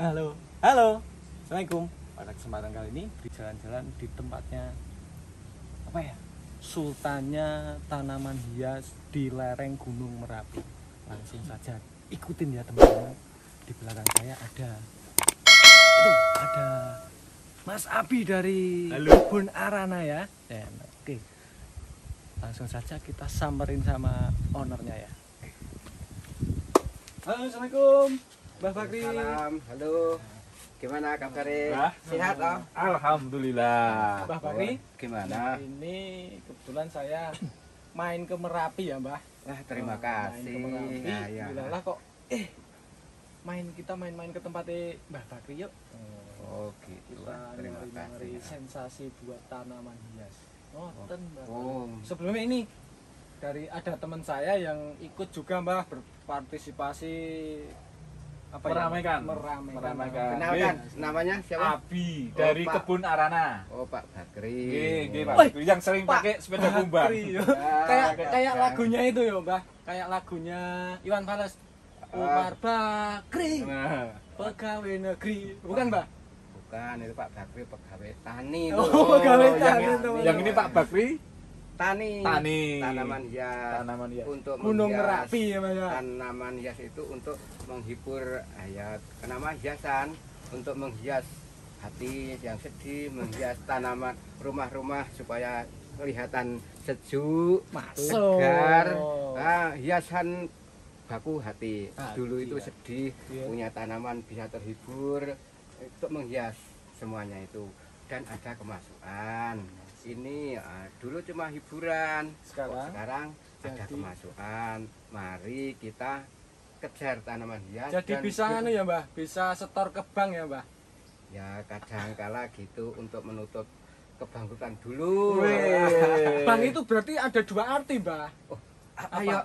Halo, halo, assalamualaikum. Pada kesempatan kali ini di jalan-jalan di tempatnya apa ya? Sultannya tanaman hias di lereng Gunung Merapi. Langsung saja ikutin ya teman-teman. Di belakang saya ada Mas Abi dari Kebun Arana ya. Oke, langsung saja kita samperin sama ownernya ya. Halo, assalamualaikum. Mbah Bakri. Salam, halo. Gimana kabarnya? Sehat oh? Alhamdulillah. Mbah Bakri, Gimana? ini kebetulan saya main ke Merapi ya, Mbah. Wah, terima Main ke kasih. Merapi. Nah, ya. Bilalah kok kita main-main ke tempatnya Mbah Bakri yuk. Oh, gitu. Kita Terima nyari kasih. sensasi buat tanaman hias. Ngoten, Mbah. Oh, Sebelumnya ini ada teman saya yang ikut juga, Mbah, berpartisipasi Meramaikan. meramaikan. kenalkan namanya siapa? Abi dari Oh, Pak. Kebun Arana. Oh, Pak Bakri. Nggih, Pak Woi, Bakri yang sering Pak pakai sepeda kumbang. Bakri, yo. Ya, kayak lagunya itu ya, Mbah. Kayak lagunya Iwan Fals. Umar Bakri, Nah, pegawai negeri. Bukan, Mbah? Bukan, itu Pak Bakri pegawai tani. Oh, pegawai yang, tani, ini- teman-teman. yang ini Pak Bakri Tani. Tanaman hias. Tanaman hias. Untuk Gunung menghias. Merapi ya, Mbah. Tanaman hias itu untuk menghibur ayat. Kenapa hiasan? Untuk menghias hati yang sedih, menghias tanaman rumah-rumah supaya kelihatan sejuk, Masuk. segar. Hiasan baku hati. Hati, Dulu itu ya. sedih, Iya. punya tanaman bisa terhibur untuk menghias semuanya itu. Dan ada kemasukan. Ini dulu cuma hiburan. Sekarang Sekarang ada jadi- kemasukan. Mari kita kejar tanaman hias. jadi dan bisa anu ya, Mbah? Bisa setor ke bank ya, Mbah? ya kadang kala gitu untuk menutup kebangkrutan dulu. Bank itu berarti ada dua arti, Mbah. Ayo,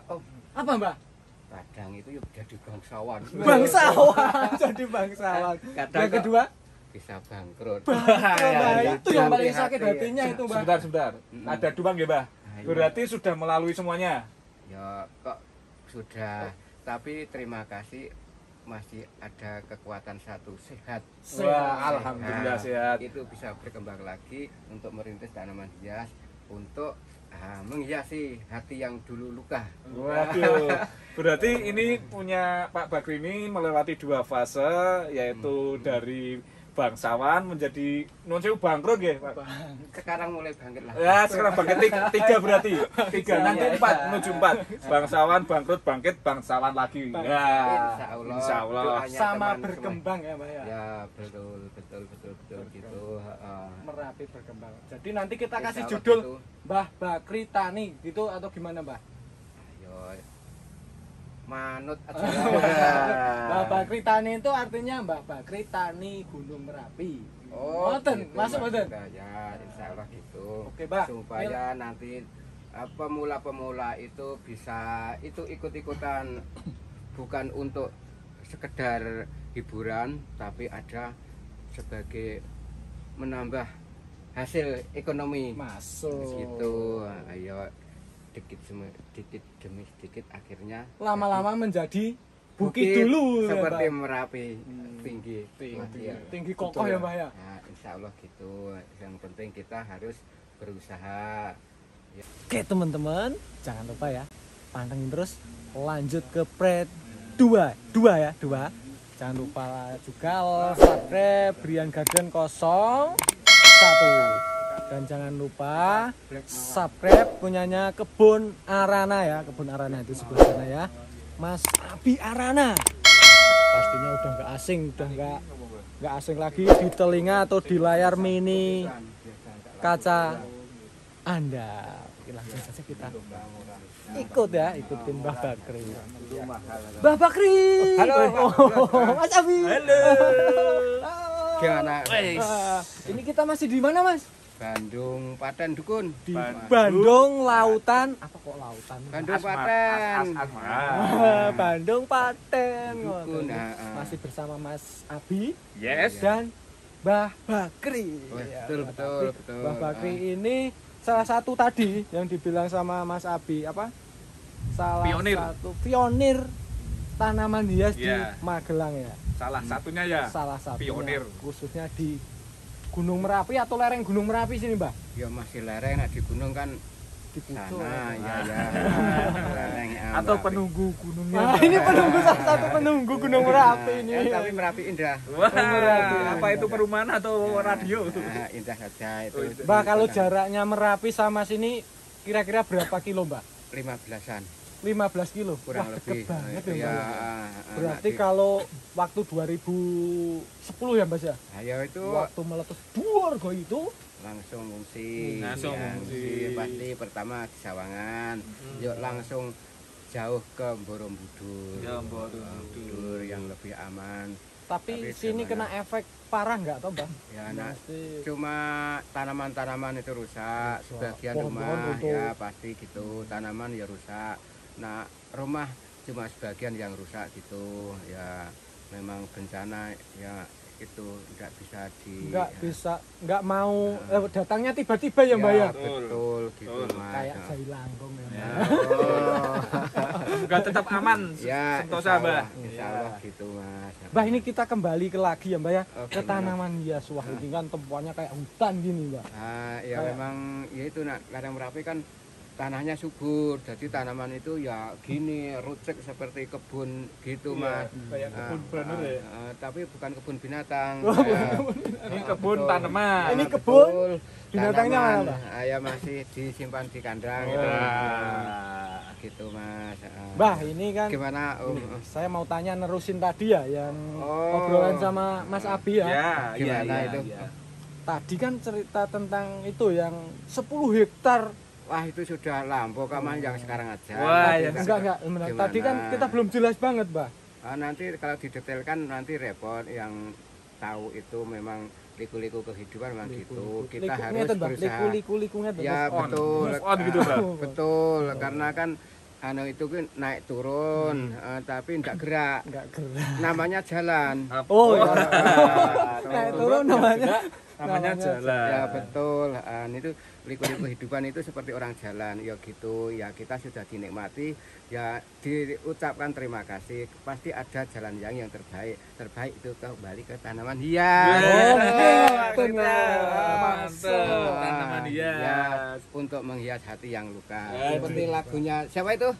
Apa, Mbah? kadang itu yuk jadi bangsawan. Bangsawan. Jadi bangsawan. Kadang Yang kok kedua, bisa bangkrut. Mbah, ya. itu yang paling Hati-hati, sakit ya. hatinya itu, Mbah. sebentar. Ada dua nggih, Mbah? Nah, iya. Berarti sudah melalui semuanya. Ya kok sudah, tapi terima kasih masih ada kekuatan satu sehat. Wah, alhamdulillah Nah, sehat. Itu bisa berkembang lagi untuk merintis tanaman hias untuk menghiasi hati yang dulu luka. Waduh, berarti ini punya Pak Bakri ini melewati dua fase, yaitu dari bangsawan menjadi non sewu bangkrut ya, Pak. Sekarang mulai bangkit lah. Ya, sekarang bangkit tiga berarti. Tiga, nanti empat, menuju empat. Bangsawan, bangkrut, bangkit, bangsawan lagi. Ya, Insya Allah. Doanya Sama teman berkembang ya, Mbah ya. Ya betul gitu. Merapi berkembang. Jadi nanti kita kasih Insya Allah judul gitu. Mbah Bakri Tani gitu atau gimana, Mbah? Ayo, manut aja. Mbah Bakri Tani itu artinya Mbah Bakri Tani Gunung Merapi. Ngoten, gitu masuk ngoten. maksudnya. Ya, insya Allah gitu. Oke, Mbah. Supaya nanti pemula-pemula itu bisa ikut-ikutan bukan untuk sekedar hiburan, tapi ada sebagai menambah hasil ekonomi. Masuk. Gitu. Ayo dikit demi sedikit akhirnya Lama-lama menjadi bukit bukit dulu ya, seperti Mbah. Merapi tinggi. Tinggi, Ya. tinggi kokoh ya, Mbah ya. Nah, insya Allah gitu. Yang penting kita harus berusaha. Oke teman-teman, jangan lupa ya, pantengin terus, lanjut ke pret 2 ya, 2. Jangan lupa juga subscribe Brian Garden 01. Dan jangan lupa subscribe punyanya Kebun Arana ya, Kebun Arana itu sebelah sana ya, Mas Abi Arana. Pastinya udah nggak asing, nggak asing lagi di telinga atau di layar mini kaca Anda. Oke, langsung saja kita ikut ya, ikutin Mbah Bakri. Mbah Bakri. Halo. Mas Abi. Halo. Gimana? Ini kita masih di mana, Mas? Bandung Paten Dukun. Di Bandung. Bandung Lautan. Apa kok Lautan? Bandung Paten. Bandung Paten. Dukun. Masih bersama Mas Abi Yes. dan Mbah Bakri. Oh, Ya, betul, Mbah betul, Bakri. betul. Mbah Bakri ini salah satu tadi yang dibilang sama Mas Abi apa? Salah Pionir. satu pionir tanaman hias Iya. di Magelang ya. salah satunya ya. Salah satunya pionir. khususnya di Gunung Merapi atau lereng Gunung Merapi sini, Mbah? Ya masih lereng, nah di gunung kan Di pucuk. sana ya lereng Atau Merapi. penunggu gunungnya. Nah, ini penunggu salah satu penunggu Gunung Merapi ini. Tapi Merapi indah. Wah, Merapi. apa itu perumahan atau radio? Nah, indah saja itu. Mbah, kalau jaraknya Merapi sama sini kira-kira berapa kilo, Mbah? 15-an 15 kilo. kurang Wah, lebih. deket banget ya, Ya, Mbah. Berarti kalau waktu 2010 ya, Mas ya? ayo itu Waktu meletus duar itu langsung ngungsi. Langsung Ya, ngungsi. Pasti pertama di Sawangan. Yuk langsung jauh ke Borobudur. Ya, Borobudur. Yang lebih aman. tapi Tapi sini gimana? kena efek parah nggak toh, Mbah? Ya, nah, Pasti cuma tanaman-tanaman itu rusak, sebagian pohon-pohon rumah runtuh. ya pasti gitu, tanaman ya rusak. Nah, rumah cuma sebagian yang rusak gitu. Ya memang bencana ya itu nggak bisa nggak ya. bisa, nggak mau datangnya tiba-tiba ya, Mbah ya? Betul gitu Betul. Mas. Kayak Nah. jai langgong ya, Ya. Mbah. Oh. Semoga tetap aman. Ya, Sentosa, Mbah. insya Allah gitu Mas. Mbah, ini kita kembali ke lagi ya, Mbah ya, Oh, ke gimana? tanaman hias. Wah, ini kan tempuannya kayak hutan gini, Mbah. Nah, ya Kayak- memang ya itu nak ladang Merapi kan tanahnya subur, jadi tanaman itu ya gini rucek seperti kebun gitu Mas. Kayak kebun bener ya. Tapi bukan kebun binatang. Oh, Ya. Ini kebun Betul. tanaman. Ini kebun, Betul. binatangnya Tanaman, mana, Pak? Ya masih disimpan di kandang Oh. gitu. Wah. Gitu Mas. Mbah, ini kan Gimana Om? saya mau tanya nerusin tadi ya yang Oh. obrolan sama Mas Abi ya. Ya, Gimana ya, itu? ya. Tadi kan cerita tentang itu yang 10 hektar. Wah itu sudah lampau kaman yang sekarang aja. Wah, Nanti ya, kan- Enggak, benar. Gimana? Tadi kan kita belum jelas banget, Mbah. Nanti kalau didetailkan nanti repot yang tahu itu memang liku-liku kehidupan memang gitu. Kita harus ngeten, Mbah. berusaha. Liku-liku ngeten. Ya Move on. betul. Move on gitu, Mbah. Betul, karena kan itu kan naik turun, tapi tidak gerak. Enggak gerak. Namanya jalan. Oh, Wah. ya. Naik turun namanya. Namanya jalan. Ya betul. Itu liku-liku kehidupan itu seperti orang jalan. Ya gitu. Ya kita sudah dinikmati. Ya diucapkan terima kasih. Pasti ada jalan yang terbaik. Terbaik itu kembali ke tanaman hias. Mantap. Tanaman Ya, hias. untuk menghias hati yang luka. Aduh. Seperti lagunya siapa itu?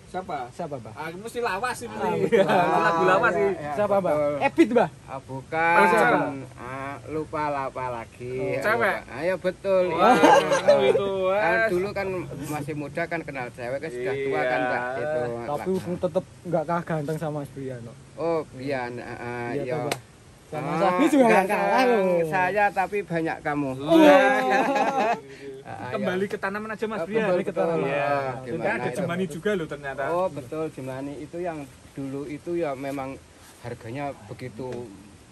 Siapa? Siapa, Mbah? Ah, mesti lawas ini. betul. Lagu lawas sih. Ya, Siapa, Mbah? betul. Ebit, Mbah. Bukan. Oh, siapa? Lupa apa lagi. Oh, cewek? Ayo betul. Wah, Iya. itu, Mas. Dulu kan masih muda kan kenal cewek kan sudah tua kan Iya. Mbak itu. Tapi tetep enggak kalah ganteng sama Mas Briano. Oh, Bian. Iya, Iya. toh, Mbah. Sama Mas Abi juga enggak kalah loh. Saya tapi banyak kamu. Kembali ke tanaman aja Mas Oh, Brian. kembali ke tanaman. Iya. Gimana Kita ada itu? Jemani juga loh ternyata. Oh betul Jemani itu yang dulu itu ya memang harganya begitu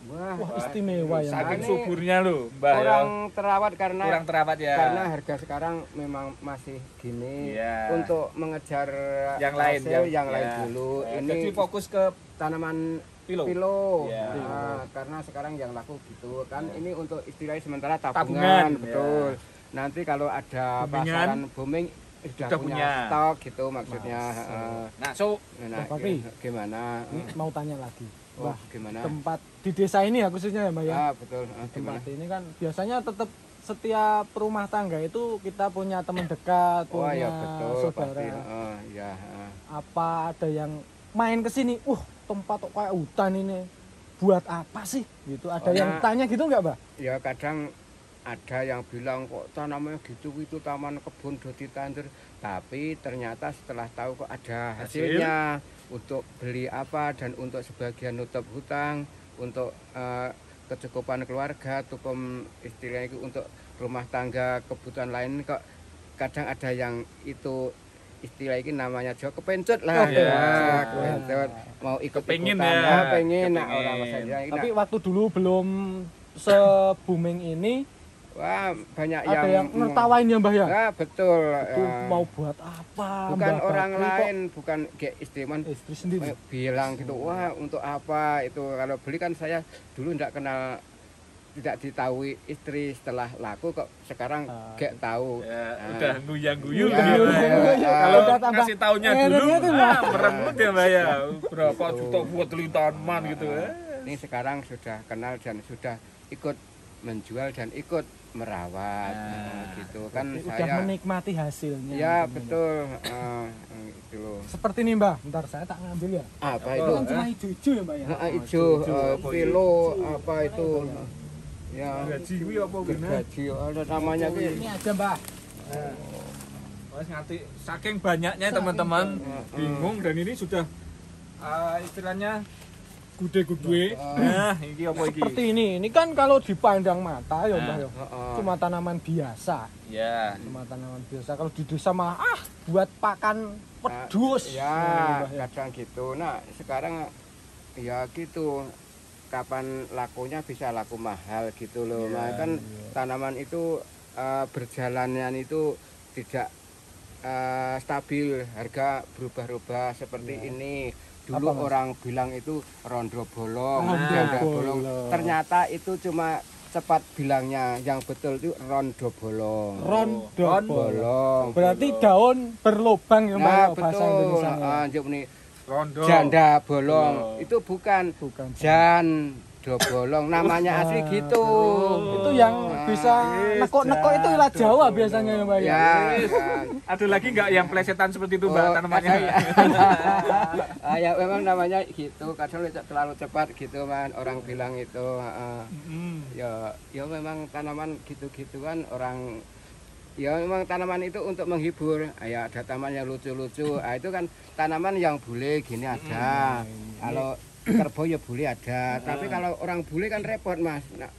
wah, Wah, istimewa ya. Saking Ini suburnya loh, Mbak. ya. kurang terawat karena Kurang terawat ya. harga sekarang memang masih gini Iya. untuk mengejar Yang lain, hasil yang ya. lain dulu Ya, ini jadi fokus ke tanaman pilo. pilo. Iya. Nah, karena sekarang yang laku gitu kan ini untuk istilahnya sementara tabungan, Tabungan, betul nanti kalau ada Booming-an, pasaran booming sudah sudah punya punya. stok gitu maksudnya. Nah, so Nah, Tapi- gimana? Ini mau tanya lagi. Oh, Mbah, gimana? tempat di desa ini ya khususnya ya, Mbak ya. Betul. Gimana? Tempat ini kan biasanya tetap setiap rumah tangga itu kita punya teman dekat, Oh punya ya betul saudara. pasti. Ya. Apa ada yang main ke sini? Tempat kok kayak hutan ini. Buat apa sih? Gitu. Ada Oh, yang nah. tanya gitu nggak, Mbak? Ya kadang ada yang bilang kok tanamannya gitu itu taman kebun do ditandur, tapi ternyata setelah tahu kok ada hasilnya untuk beli apa dan untuk sebagian nutup hutang untuk kecukupan keluarga, tukum istilahnya itu untuk rumah tangga kebutuhan lain kok kadang ada yang itu istilah ini namanya Jawa kepencut lah. Iya. Ya, kepencut mau ikut Kepengin ikutan, ya. pengen nah Kepengin. orang masalah ini. Tapi waktu dulu belum se-booming ini Wah, banyak ada yang nertawain ya, Mbah ya? Ya, betul. Itu Ya. mau buat apa? Bukan Mbah orang Bakri kok lain, bukan kayak istimewa istri sendiri. bilang gitu. Wah, untuk apa itu? Kalau beli kan saya dulu tidak kenal, tidak diketahui istri setelah laku kok sekarang kayak tahu. ya, Ah. udah guyang-guyu Ya, gitu. ya, Kalau udah tambah ngasih taunya error dulu, gitu, Mbak. merenggut ya Mbak ya. Berapa juta buat beli tanaman gitu ya. Ini sekarang sudah kenal dan sudah ikut menjual dan ikut merawat gitu kan. Udah Saya menikmati hasilnya. ya teman-teman. betul itu loh. Seperti ini Mbah, bentar saya tak ngambil ya. Apa Itu itu? kan cuma hijau-hijau ya Mbak ya. Hijau pilo apa itu? Ya Gaji kuwi apa gini? gergaji ada namanya ki. Ini aja Mbah. Wes ngerti saking banyaknya teman-teman bingung dan ini sudah istilahnya gude-gude. Nah, ini apa iki? Seperti ini kan kalau dipandang mata ya Mbah ya. Heeh. Cuma tanaman biasa. Ya. Cuma tanaman biasa. Kalau di desa mah buat pakan wedhus. Ya, kadang gitu. Nah, sekarang ya gitu. Kapan lakunya bisa laku mahal gitu loh. Nah, kan tanaman itu berjalannya itu tidak stabil, harga berubah-ubah seperti ini. Dulu Apa, Mas? orang bilang itu rondo bolong, Rondo janda bolong. bolong. Ternyata itu cuma cepat bilangnya, yang betul itu rondo bolong. Rondo Bolong. Berarti daun berlubang ya Mbak Nah, ya, bahasa betul. Indonesianya. Anjuk nih Rondo. janda bolong. Itu bukan Bukan. jan do bolong, namanya asli gitu. Itu yang bisa nekok-nekok itu ilat Jawa biasanya ya Mbak ya. Ya. Ada lagi nggak yang plesetan seperti itu, Mbak, Oh, tanamannya? Ya memang namanya gitu, kadang terlalu cepat gitu man, orang bilang itu. Ya memang tanaman gitu-gitu kan orang. Ya memang tanaman itu untuk menghibur. Ya ada tanaman yang lucu-lucu. Itu kan tanaman yang bule gini ada. Kalau kerbau ya bule ada. Tapi kalau orang bule kan repot mas. Nah,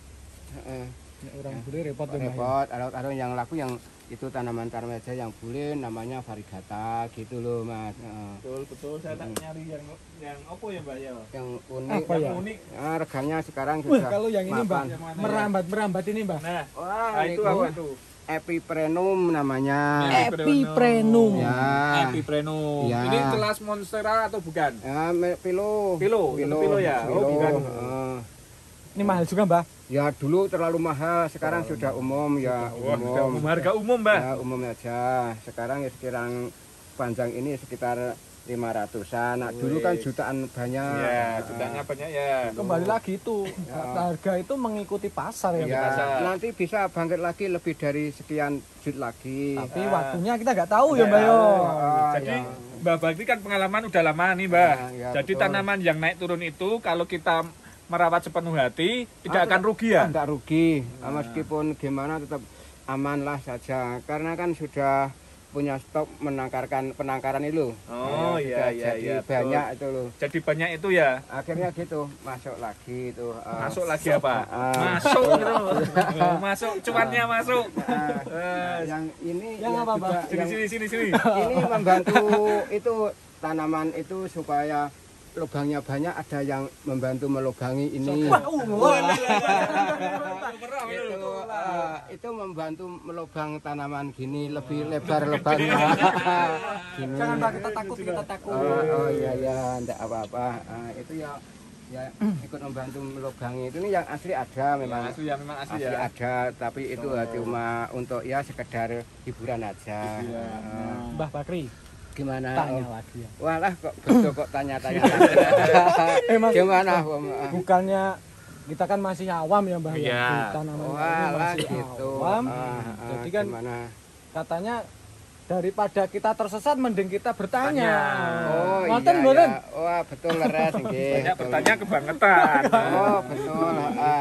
Orang bule repot ya Mbak. repot. Kalau yang laku yang itu tanaman-tanaman aja yang bule namanya variegata gitu loh mas. Betul, saya tak nyari yang apa ya, Mbak ya? Yang unik. Apa ya? Unik. Nah, reganya sekarang Wah, sudah. kalau yang ini Mbak, mapan. merambat ini Mbak. Nah, Wah, itu ini apa itu? Epiprenum namanya. Epiprenum. Ya. Epiprenum. Ya. Ini kelas monstera atau bukan? Ya, Pilo Ya. Oh, bukan. Ini mahal juga Mbak. Ya dulu terlalu mahal, sekarang sudah umum ya, umum. Harga umum, Mbak. Ya, umum aja. Sekarang ya sekarang panjang ini sekitar 500-an. Nah, dulu kan jutaan banyak. Ya, jutaan banyak ya. Kembali lagi itu harga itu mengikuti pasar ya. Ya, pasar. nanti bisa bangkit lagi lebih dari sekian jut lagi. Tapi waktunya kita nggak tahu ya Mbak yo. Jadi Mbak Bakti kan pengalaman udah lama nih, Mbak. Ya, Jadi betul. tanaman yang naik turun itu kalau kita merawat sepenuh hati tidak akan rugi ya. Tidak rugi. Meskipun gimana tetap aman lah saja. Karena kan sudah punya stok penangkaran itu. Oh Ya, iya jadi iya. banyak itu loh. Jadi banyak itu ya. Akhirnya gitu masuk lagi itu. Masuk lagi apa? Masuk gitu. Masuk cuannya masuk. Yang ini Yang ya apa, juga Bang? Sini. ini membantu itu tanaman itu supaya lubangnya banyak, ada yang membantu melubangi ini. Itu membantu melubang tanaman gini lebih lebar lubangnya. Gini. Jangan Mbak, kita takut. Oh iya enggak apa-apa. Itu ya ikut membantu melubangi. Itu nih yang asli ada memang. Memang asli Asli ya. ada, tapi itu cuma untuk ya sekedar hiburan aja. Mbah Bakri, Gimana? tanya Om? lagi ya. Walah kok betul kok tanya-tanya. Emang Gimana? Om? bukannya kita kan masih awam ya Mbah ya. Iya. Di tanaman ini Walah masih gitu. awam. Ah, Jadi kan gimana? katanya daripada kita tersesat mending kita bertanya. Oh Ngoten iya, mboten? iya. Wah betul leres nggih. Banyak betul. bertanya kebangetan. Oh betul.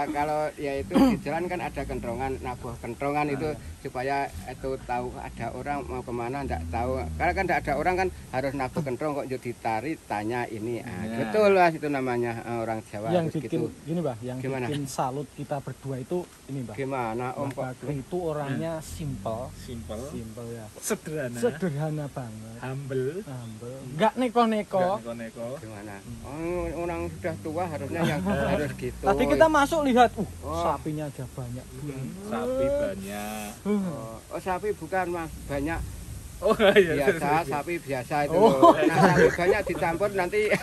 Kalau ya itu di jalan kan ada kentrongan, nabuh kentrongan itu supaya itu tahu ada orang mau kemana ndak tahu. Karena kan ndak ada orang kan harus nabuh kentrong kok jadi ditarik tanya ini. Betul lah itu namanya orang Jawa Yang harus bikin gitu. gini Mbah, yang Gimana? bikin salut kita berdua itu ini Mbah. Gimana Om Mbah kok? Bakri itu orangnya simple Simple, ya. sederhana, Sederhana banget. humble, Enggak neko-neko. neko-neko. Gimana? Oh, orang sudah tua harusnya yang harus gitu. Tadi kita masuk lihat, Wah. sapinya aja banyak. Sapi banyak. Oh, sapi bukan Mas, banyak Oh iya. biasa, sapi biasa itu. Oh. Nah, sapi banyak dicampur nanti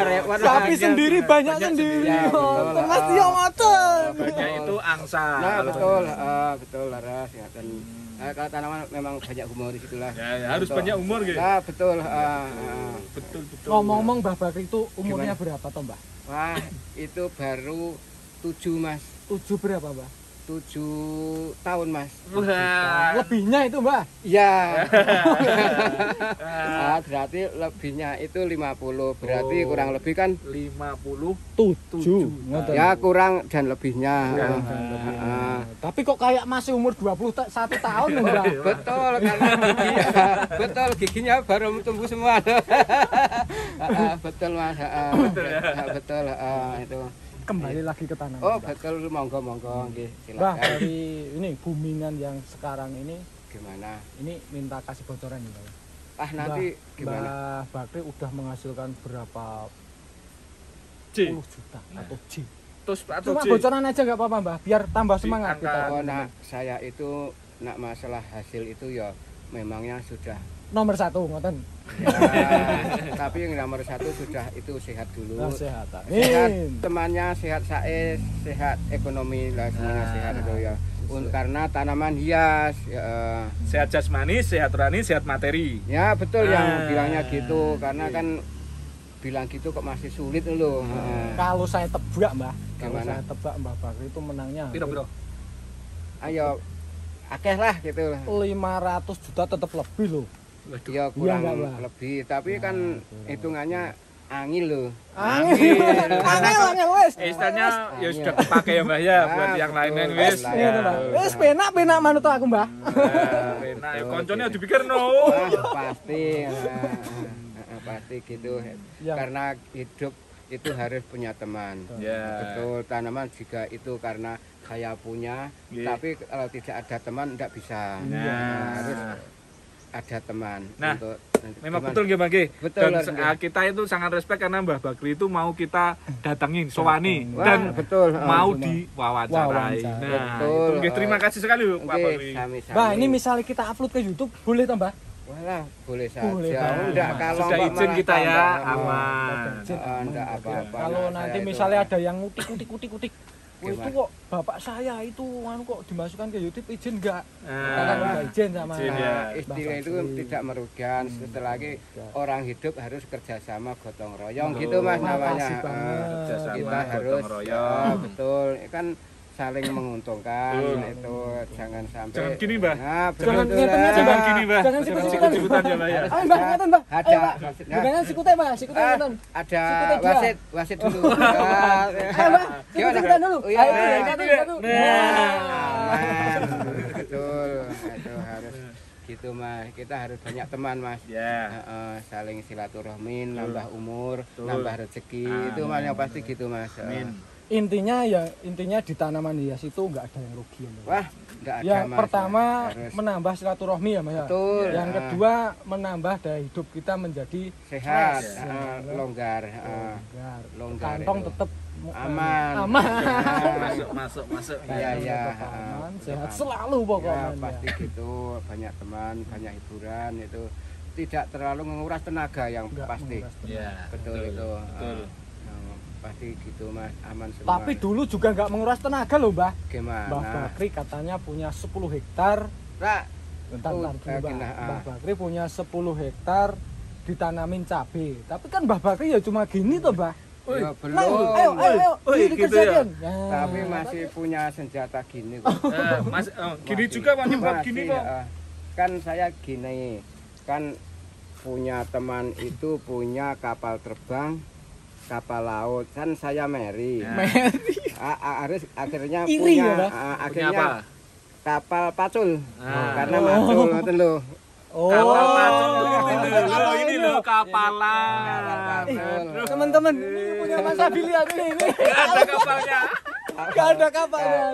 repot. Sapi lagi. sendiri banyak banyak sendiri. sendiri. Ya, betul. Mas dia ngoten. Banyak itu angsa Rosa. Nah, Kalau betul, betul laras ya. Dan kalau tanaman memang banyak humor di situlah. Ya, harus banyak umur gitu. Nah, betul. Betul betul. Ngomong-ngomong Mbah Bakri itu umurnya berapa toh Mbah? Wah, itu baru 7 Mas. 7 berapa Mbah? 7 tahun Mas. Wah. Lebihnya itu Mbah? Iya. Berarti lebihnya itu 50. Berarti Oh. kurang lebih kan 7. Ngoten. ya kurang dan lebihnya. Tapi kok kayak masih umur 21 tahun loh Mbah. Betul karena betul giginya baru tumbuh semua. Betul Mas. Betul ya? Betul itu. Kembali lagi ke tanaman. Oh, Mbah. betul monggo nggih Mbah, silakan. dari ini bumingan yang sekarang ini Gimana? minta kasih bocoran nih Mbah. Nanti gimana? Mbah Bakri udah menghasilkan berapa C. puluh juta atau J? Terus atau Cuma J. bocoran aja nggak apa-apa Mbah, biar tambah Di semangat angka- kita. Oh, nak saya itu nak masalah hasil itu ya memangnya sudah Nomor 1 ngoten. ya, tapi yang nomor 1 sudah itu sehat dulu. Nah, sehat. Sehat Amin. temannya, sehat saya, sehat ekonomi lah semuanya sehat itu ya. Karena tanaman hias Sehat jasmani, sehat rohani, sehat materi. ya betul yang bilangnya gitu karena kan bilang gitu kok masih sulit loh. Kalau saya tebak Mbah, kalau Gimana? saya tebak Mbah Bakri itu menangnya Piro-piro? Ayo akeh lah gitu. 500 juta tetap lebih loh. Ya kurang enggak, Mbak? lebih, tapi kan hitungannya angin loh. Angin wes. Istilahnya ya sudah kepake ya Mbah ya buat yang lain-lain wis. Betul. Iya Mbah. Wes penak manut aku Mbah. Enak ya koncone dipikir no. Pasti pasti gitu. Ya. Karena hidup itu harus punya teman. Ya. Betul, tanaman juga itu karena saya punya, Iya. tapi kalau tidak ada teman tidak bisa. Nah. Harus ada teman. Nah, untuk Memang gimana? betul nggih Mbak nggih. Betul, Dan Mas, nggih. kita itu sangat respect karena Mbah Bakri itu mau kita datangin, sowani Wah, dan betul. mau cuma diwawancarai. wawancara. Nah, Betul. itu nggih terima kasih sekali Pak Oke, Bakri. sami-sami. Mbah, ini misalnya kita upload ke YouTube boleh toh Mbah? Walah, boleh saja. Boleh, Pak. Enggak kalau Sudah Mbak izin malah kita ya, tambah. aman. Enggak apa-apa. Kalau Nah, nanti saya itu- misalnya ada yang ngutik. Wah, itu Gimana? kok bapak saya itu anu kok dimasukkan ke YouTube izin enggak? Kita kan Nah, udah izin sama izin, ya. Nah, istilah itu Bakri. tidak merugikan. Setelah lagi Tidak. orang hidup harus kerjasama gotong royong Betul. gitu Mas namanya. Makasih banget. Kerjasama, Kita gotong harus royong. betul kan saling menguntungkan Betul. itu jangan sampai Jangan gini, Mbah. Nah, Jangan betul, ngeten lah. aja, Jangan Mbah. gini Mbah. Jangan sikut-sikutan. Sikut-sikutan ya Mbak ya. Ayo Mbah, ngeten Mbah. Ada, Ayo Mbah. maksudnya. Jangan sikutnya Mbah, sikutnya Ah, ngeten. ada Sikutnya dua. wasit dulu. Ayo Mbah, Gimana? sikut-sikutan dulu. Oh, iya. Ayo, satu. Aman. Betul. Itu harus gitu Mas. Kita harus banyak teman Mas. Ya. Saling silaturahmi, nambah umur, Betul. nambah rezeki. Amin. Itu Mas yang pasti gitu Mas. Amin. Intinya di tanaman hias itu enggak ada yang rugi ya, Mbah. Wah, enggak ada Yang Mas. pertama Harus menambah silaturahmi ya Mas. ya? betul. Yang kedua menambah daya hidup kita menjadi sehat, fresh. longgar, longgar. longgar Kantong itu. tetap Aman. Aman. Masuk. Iya, iya. Tetap aman, sehat Aman. selalu Ya, pokoknya. pasti gitu. Banyak teman, banyak hiburan itu tidak terlalu menguras tenaga yang Enggak pasti. menguras tenaga. Ya. Betul itu. Betul. Pasti gitu Mas, aman semua. Tapi dulu juga nggak menguras tenaga loh, Mbah. gimana? Mbah Bakri katanya punya 10 hektar. Nah, Bentar, Oh, dulu, Mbah. gini, Mbah Bakri punya 10 hektar ditanamin cabe. Tapi kan Mbah Bakri ya cuma gini toh, Mbah. ya Nah, belum. ayo, Wih, ini gitu kejadian. Tapi masih punya senjata gini kok. Mas, gini Masih. juga Pak nyebab gini Masih, kok. kan saya gini, kan punya teman itu punya kapal terbang, kapal laut, kan saya Mary. Nah. Harus akhirnya Iri punya ya, Pak? Punya akhirnya apa? kapal pacul. Ah. Karena macul ngoten lho. Oh. Kapal macul ini Kapal loh kapalan. Kapal pacul. Teman-teman, ini punya Mas Abili aku ini. Nggak ada kapalnya. Gak ada kapalnya.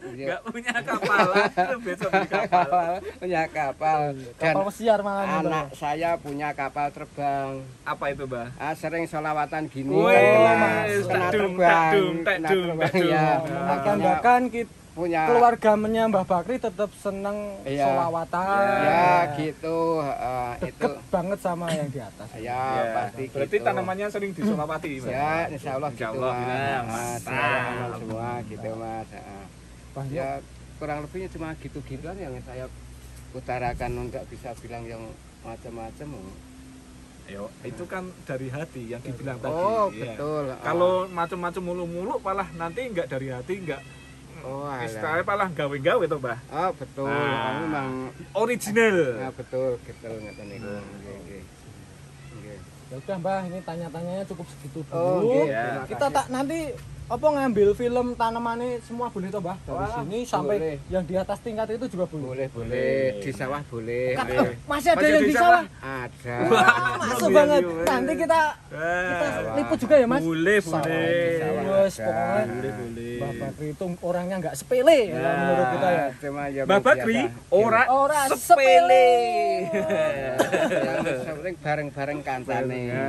Nggak punya kapalan. Besok beli kapal. Punya kapal dan Kapal pesiar malam ini, anak Mbah. saya punya kapal terbang. Apa itu, Mbah? Sering solawatan gini Wih, kan tak kena dung, terbang, tak dung, tak kena dung, terbang, tak dung. ya. Akan-akan punya keluarganya Mbah Bakri tetap seneng Iya. sholawatan. ya gitu itu Deket banget sama yang di atas. ya pasti Berarti gitu. tanamannya sering disolawati, Mas. Ya, insya Allah Insya gitu Allah, mas. ya, Semuanya aman mantap. semua gitu mas. Banyak. Ya kurang lebihnya cuma gitu-gituan yang saya utarakan, nggak bisa bilang yang macam-macam. Ayo, itu kan dari hati yang dibilang tadi. Oh Iya. betul. Kalau macam-macam mulu-mulu malah nanti enggak dari hati, enggak Oh istilahnya alah. malah gawe-gawe tuh, Mbah. Oh betul. Nah. Memang. Original. Ya betul gitu ngeten niku. Nggih, nggih. Nggih. Ya udah Mbah, ini tanya-tanyanya cukup segitu dulu. Oh, nggih, ya. terima Kita kasih. tak nanti apa ngambil film tanamannya semua boleh toh Mbah? Dari Wah, sini sampai boleh. yang di atas tingkat itu juga boleh. Boleh, di sawah boleh. Kan, Boleh. masih ada Masih yang di di sawah? sawah. Ada. Masuk Iya, banget. iya. Nanti kita Eh, liput juga ya Mas? boleh, Sawah. boleh. Wes, Ada. pokoknya boleh. Mbah Bakri itu orangnya nggak sepele ya, Nah. menurut kita ya. Cuma ya Mbah biasa. Bakri ora Ora sepele. Yang penting bareng-bareng kancane. Ya,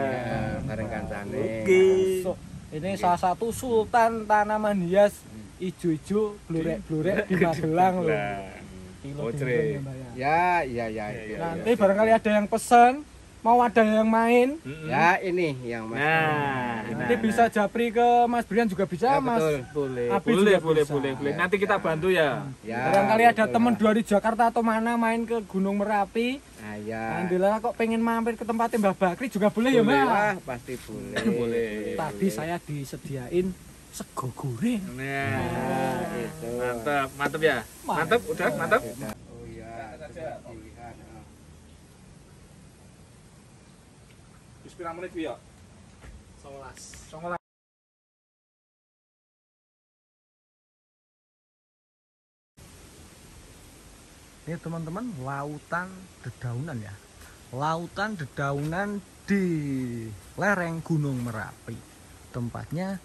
bareng kancane. Oke. So, ini salah satu sultan tanaman hias ijo-ijo blurek-blurek di Magelang loh. Kilo Ocre. dendeng ya, Mbak, ya. Ya, iya. Nanti barangkali ada yang pesan, mau ada yang main, Ya, ini yang Mas. Nah, nanti bisa japri ke Mas Brian juga bisa, Ya, Mas. betul. boleh. Abi Boleh, juga boleh, bisa. boleh, boleh. Nanti kita bantu ya. Ya, Barangkali ada betul, teman Mas. dari Jakarta atau mana main ke Gunung Merapi, Nah, ya. alhamdulillah kok pengen mampir ke tempatnya Mbah Bakri juga boleh ya Mbak. Wah, pasti boleh. Boleh. Tadi saya disediain sego goreng. Nah, itu. mantap, mantap ya. Mantap, udah, mantap. Oh iya, Saja. pilihan. Wis pirang menit ya? 11. Ini teman-teman lautan dedaunan ya. Lautan dedaunan di lereng Gunung Merapi. Tempatnya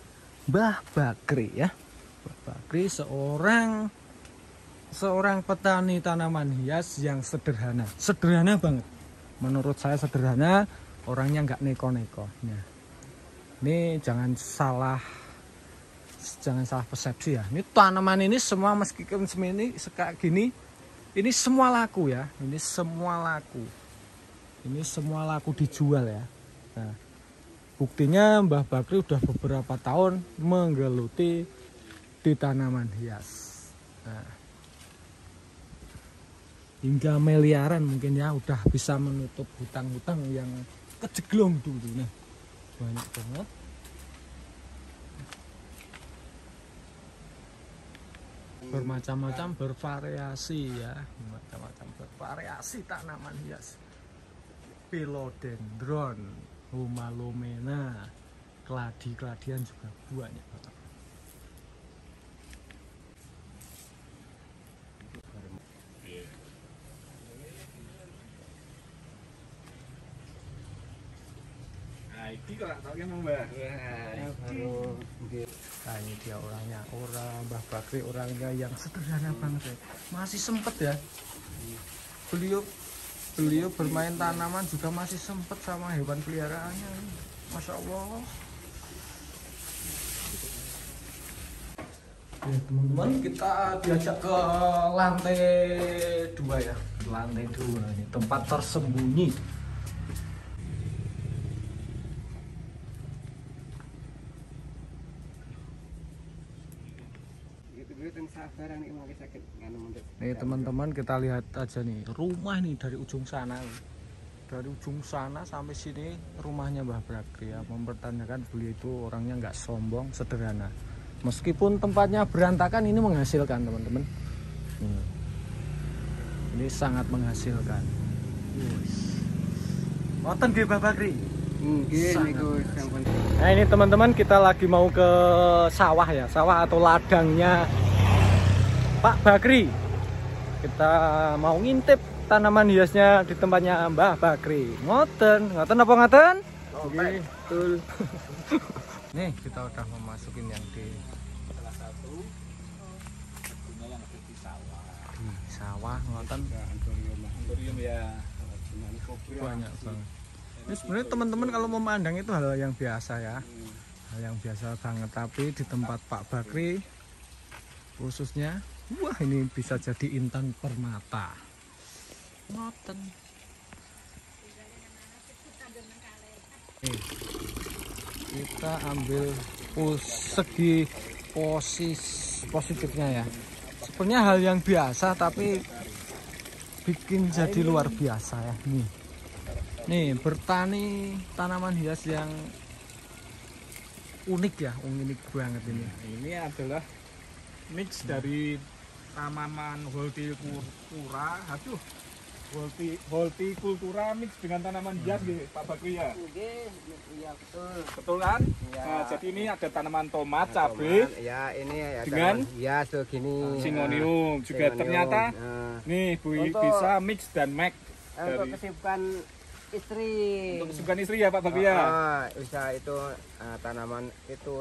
Mbah Bakri ya. Mbah Bakri seorang petani tanaman hias yang sederhana. Sederhana banget. Menurut saya sederhana, orangnya nggak neko-neko. Nah, ini jangan salah persepsi ya. Ini tanaman ini semua meskipun ini kayak gini, ini semua laku ya. Ini semua laku. Ini semua laku dijual ya. Nah, buktinya Mbah Bakri udah beberapa tahun menggeluti di tanaman hias. Nah, hingga miliaran mungkin ya, udah bisa menutup hutang-hutang yang kejeglong dulu. Nah, banyak banget. Bermacam-macam, bervariasi ya, macam-macam bervariasi tanaman hias. Philodendron, Humalomena, keladi-keladian juga banyak banget. Nah, iki kok tak yang Mbah. Baru nggih. Nah, ini dia orangnya, Mbah Bakri orangnya yang sederhana banget ya. Masih sempet ya. Beliau bermain tanaman juga masih sempet sama hewan peliharaannya. Masya Allah. Ya teman-teman, kita diajak ke lantai 2 ya. Lantai 2 ini tempat tersembunyi. Gitu-gitu sabaran iki mangke sakit nganu mundhut. Nih teman-teman, kita lihat aja nih rumah nih dari ujung sana. Dari ujung sana sampai sini rumahnya Mbah Bakri ya. Mempertanyakan beliau itu orangnya nggak sombong, sederhana. Meskipun tempatnya berantakan, ini menghasilkan teman-teman. Ini sangat menghasilkan. Ngoten nggih Mbah Bakri. Nggih Sangat niku yang penting. Nah ini teman-teman, kita lagi mau ke sawah ya, sawah atau ladangnya Pak Bakri. Kita mau ngintip tanaman hiasnya di tempatnya Mbah Bakri. Ngoten apa ngoten? Oke, betul. Nih kita udah memasukin yang di Salah satu punya yang ada di sawah. sawah ngoten Antorium ya. banyak banget. Ini sebenarnya teman-teman kalau memandang itu hal yang biasa ya, hal yang biasa banget. Tapi di tempat Pak Bakri khususnya wah ini bisa jadi intan permata. Ngoten. Kita ambil segi positifnya ya. Sebenarnya hal yang biasa tapi bikin jadi luar biasa ya. Nih bertani tanaman hias yang unik ya, unik banget ini. Ini adalah mix dari tanaman hortikultura, hortikultura mix dengan tanaman hias gitu, Pak Bakri ya. Iya betul. Betul kan? Iya. Nah, jadi ini ada tanaman tomat, Nah, cabai, ya ini ya dengan hias tuh gini. singonium. Juga Singonium. ternyata Nah, nih Bu Untuk- bisa mix dan match untuk dari kesibukan istri. untuk kesukaan istri ya Pak Bakri ya. Bisa itu tanaman itu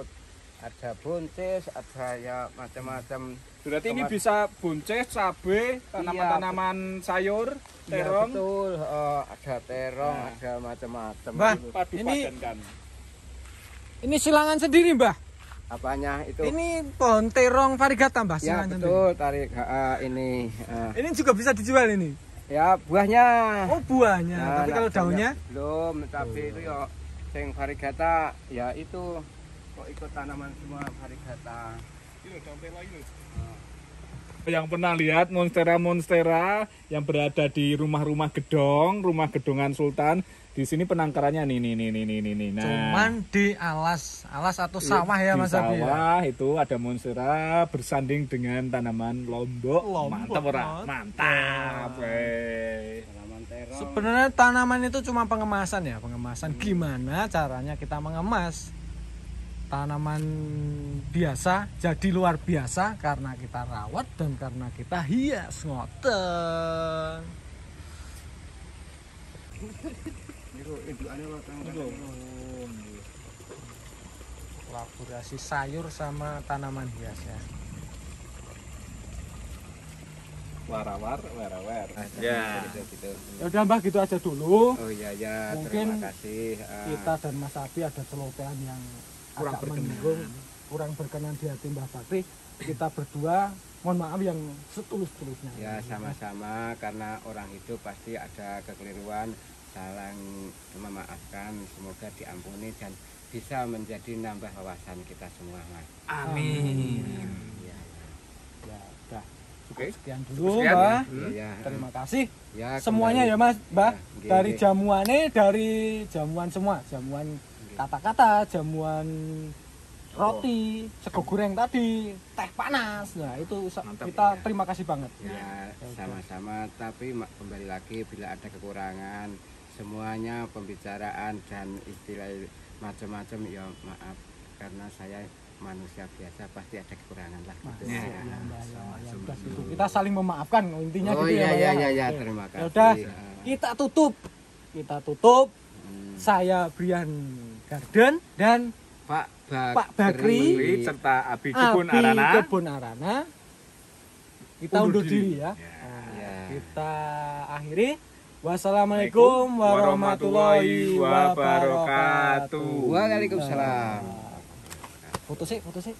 ada buncis, ada ya macam-macam. Berarti ini tomat. bisa buncis, cabai, tanaman-tanaman sayur, Iya terong, betul. Ada terong, Nah. ada macam-macam. Bah. padu Ini- padankan. Ini silangan sendiri, Mbah. Apanya itu? Ini pohon terong variegata, Mbah. Ya Silangan betul, tarik ini. sendiri. Ini juga bisa dijual ini. Ya buahnya. Oh, buahnya. Nah, Tapi kalau nah, daunnya belum, tapi itu ya sing variegata ya itu kok ikut tanaman semua variegata. Yang pernah lihat monstera yang berada di rumah-rumah gedongan Sultan, di sini penangkarannya nih. Nah, cuman di alas atau sawah ya di Mas Abi. Ya? sawah itu ada monstera bersanding dengan tanaman lombok. Lombok, Mantap ora? Mantap. weh. Tanaman terong. Sebenarnya tanaman itu cuma pengemasan ya, pengemasan. Gimana caranya kita mengemas tanaman biasa jadi luar biasa karena kita rawat dan karena kita hias ngoten. Kolaborasi sayur sama tanaman hias ya. Warawar. Ya. Ya udah Mbah gitu aja dulu. Oh iya ya, Mungkin terima kasih. Kita dan Mas Abi ada celotehan yang Kurang agak berkenan. menyinggung, kurang berkenan di hati Mbah Bakri. Kita berdua mohon maaf yang setulus-tulusnya. Ya sama-sama, karena orang hidup pasti ada kekeliruan, saling memaafkan, semoga diampuni dan bisa menjadi nambah wawasan kita semua, Mas. Amin. Ya, Ya udah. Oke. Sekian dulu Sekian, Mbah. ya. Terima kasih Ya, semuanya kembali. ya Mas, Mbah. Ya, Dari nggih. jamuannya, dari jamuan semua, jamuan kata-kata, jamuan roti, sego goreng tadi, teh panas. Nah, itu Mantap, kita ya. terima kasih banget. Ya, sama-sama, tapi kembali lagi bila ada kekurangan, semuanya pembicaraan dan istilah macam-macam ya maaf, karena saya manusia biasa pasti ada kekurangan lah gitu. Ya, Ya. ya, ya, udah gitu. Kita saling memaafkan intinya Oh gitu iya ya, Mbak, iya iya, Oke. terima kasih. Ya udah, Ah, kita tutup. hmm. Saya Brian Garden dan Pak Pak Bakri. serta Abi Kebun Abi Arana. Kebun Arana. Kita undur diri ya. Nah, Ya. kita akhiri. Wassalamualaikum warahmatullahi wabarakatuh. Waalaikumsalam. Foto sih.